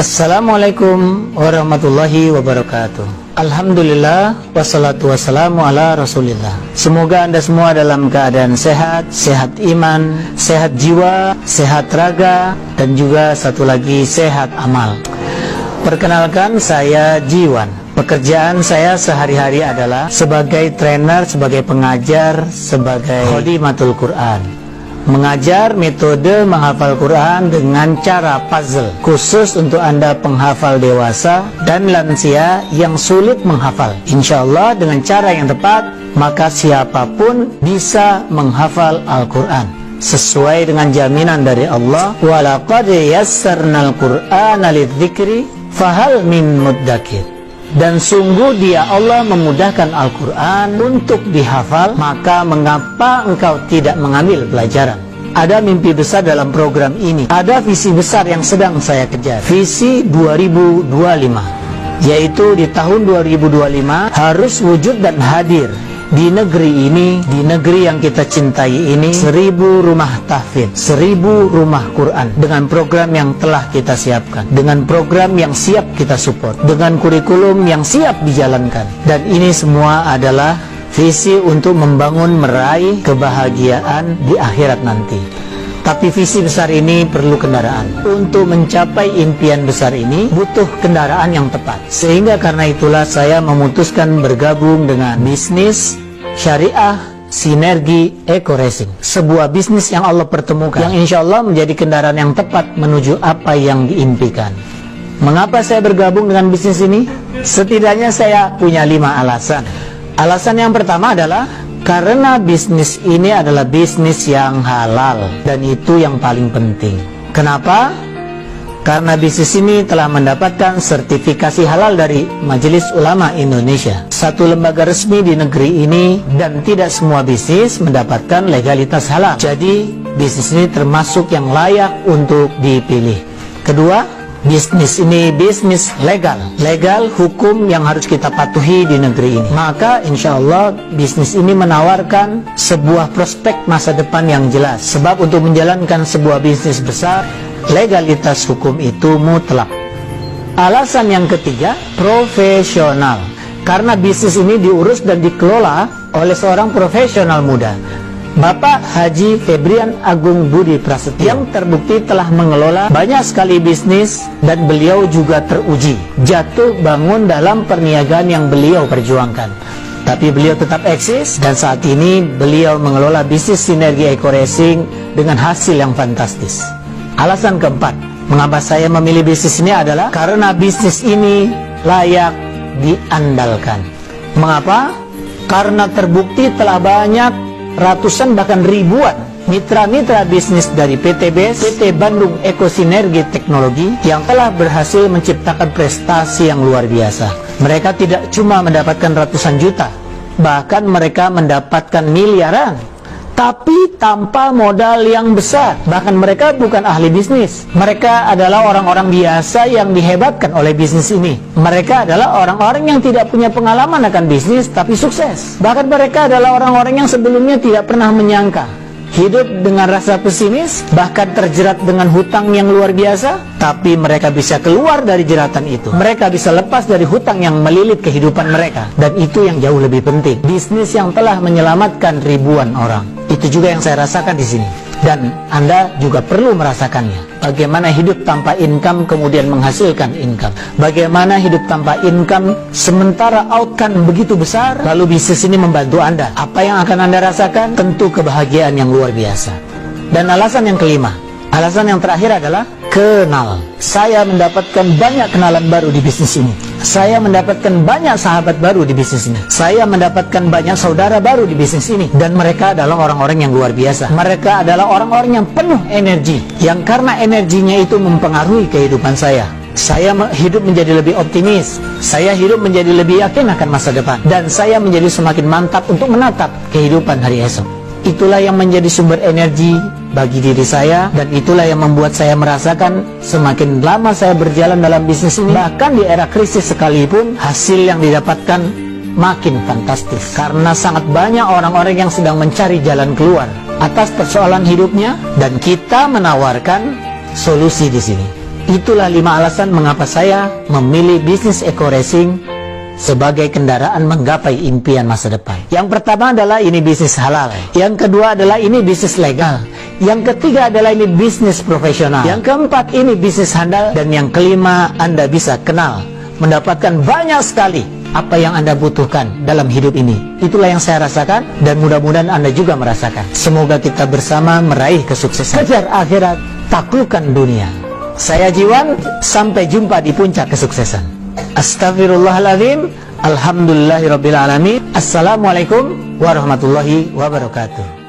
Assalamualaikum warahmatullahi wabarakatuh. Alhamdulillah, wassalatu wassalamu ala rasulillah. Semoga Anda semua dalam keadaan sehat, sehat iman, sehat jiwa, sehat raga, dan juga satu lagi sehat amal. Perkenalkan, saya Jiwan. Pekerjaan saya sehari-hari adalah sebagai trainer, sebagai pengajar, sebagai khodimatul Quran. Mengajar metode menghafal Quran dengan cara puzzle, khusus untuk Anda penghafal dewasa dan lansia yang sulit menghafal. Insya Allah dengan cara yang tepat, maka siapapun bisa menghafal Al-Quran sesuai dengan jaminan dari Allah. Walaqad yassarnal Qur'ana lidzikri fahal min muddakir. Dan sungguh Dia Allah memudahkan Al-Quran untuk dihafal, maka mengapa engkau tidak mengambil pelajaran? Ada mimpi besar dalam program ini, ada visi besar yang sedang saya kejar, visi 2025, yaitu di tahun 2025 harus wujud dan hadir di negeri ini, di negeri yang kita cintai ini, 1000 rumah tahfidz, 1000 rumah Quran, dengan program yang telah kita siapkan, dengan program yang siap kita support, dengan kurikulum yang siap dijalankan. Dan ini semua adalah visi untuk membangun, meraih kebahagiaan di akhirat nanti. Tapi visi besar ini perlu kendaraan. Untuk mencapai impian besar ini butuh kendaraan yang tepat. Sehingga karena itulah saya memutuskan bergabung dengan bisnis syariah sinergi Eco Racing, sebuah bisnis yang Allah pertemukan, yang insya Allah menjadi kendaraan yang tepat menuju apa yang diimpikan. Mengapa saya bergabung dengan bisnis ini? Setidaknya saya punya 5 alasan. Alasan yang pertama adalah karena bisnis ini adalah bisnis yang halal, dan itu yang paling penting. Kenapa? Karena bisnis ini telah mendapatkan sertifikasi halal dari Majelis Ulama Indonesia, satu lembaga resmi di negeri ini, dan tidak semua bisnis mendapatkan legalitas halal. Jadi bisnis ini termasuk yang layak untuk dipilih. Kedua, bisnis ini bisnis legal, hukum yang harus kita patuhi di negeri ini. Maka insya Allah bisnis ini menawarkan sebuah prospek masa depan yang jelas. Sebab untuk menjalankan sebuah bisnis besar, legalitas hukum itu mutlak. Alasan yang ketiga, profesional. Karena bisnis ini diurus dan dikelola oleh seorang profesional muda, Bapak Haji Febrian Agung Budi Prasetyo, yang terbukti telah mengelola banyak sekali bisnis, dan beliau juga teruji jatuh bangun dalam perniagaan yang beliau perjuangkan. Tapi beliau tetap eksis, dan saat ini beliau mengelola bisnis sinergi Eco Racing dengan hasil yang fantastis. Alasan keempat, mengapa saya memilih bisnis ini adalah karena bisnis ini layak diandalkan. Mengapa? Karena terbukti telah banyak, ratusan bahkan ribuan mitra-mitra bisnis dari PTBS, PT Bandung Eko Sinergi Teknologi, yang telah berhasil menciptakan prestasi yang luar biasa. Mereka tidak cuma mendapatkan ratusan juta, bahkan mereka mendapatkan miliaran, tapi tanpa modal yang besar. Bahkan mereka bukan ahli bisnis. Mereka adalah orang-orang biasa yang dihebatkan oleh bisnis ini. Mereka adalah orang-orang yang tidak punya pengalaman akan bisnis, tapi sukses. Bahkan mereka adalah orang-orang yang sebelumnya tidak pernah menyangka hidup dengan rasa pesimis, bahkan terjerat dengan hutang yang luar biasa, tapi mereka bisa keluar dari jeratan itu. Mereka bisa lepas dari hutang yang melilit kehidupan mereka. Dan itu yang jauh lebih penting, bisnis yang telah menyelamatkan ribuan orang. Itu juga yang saya rasakan di sini, dan Anda juga perlu merasakannya. Bagaimana hidup tanpa income kemudian menghasilkan income. Bagaimana hidup tanpa income sementara outcome begitu besar, lalu bisnis ini membantu Anda. Apa yang akan Anda rasakan? Tentu kebahagiaan yang luar biasa. Dan alasan yang kelima, alasan yang terakhir adalah kenal. Saya mendapatkan banyak kenalan baru di bisnis ini. Saya mendapatkan banyak sahabat baru di bisnis ini. Saya mendapatkan banyak saudara baru di bisnis ini. Dan mereka adalah orang-orang yang luar biasa. Mereka adalah orang-orang yang penuh energi, yang karena energinya itu mempengaruhi kehidupan saya. Saya hidup menjadi lebih optimis. Saya hidup menjadi lebih yakin akan masa depan. Dan saya menjadi semakin mantap untuk menatap kehidupan hari esok. Itulah yang menjadi sumber energi bagi diri saya, dan itulah yang membuat saya merasakan semakin lama saya berjalan dalam bisnis ini, bahkan di era krisis sekalipun, hasil yang didapatkan makin fantastis. Karena sangat banyak orang-orang yang sedang mencari jalan keluar atas persoalan hidupnya, dan kita menawarkan solusi di sini. Itulah 5 alasan mengapa saya memilih bisnis Eco Racing sebagai kendaraan menggapai impian masa depan. Yang pertama adalah ini bisnis halal. Yang kedua adalah ini bisnis legal. Yang ketiga adalah ini bisnis profesional. Yang keempat ini bisnis handal. Dan yang kelima, Anda bisa kenal, mendapatkan banyak sekali apa yang Anda butuhkan dalam hidup ini. Itulah yang saya rasakan dan mudah-mudahan Anda juga merasakan. Semoga kita bersama meraih kesuksesan. Kejar akhirat, taklukkan dunia. Saya Jiwan, sampai jumpa di puncak kesuksesan. Astaghfirullahaladzim. Alhamdulillahirrabbilalamin. Assalamualaikum warahmatullahi wabarakatuh.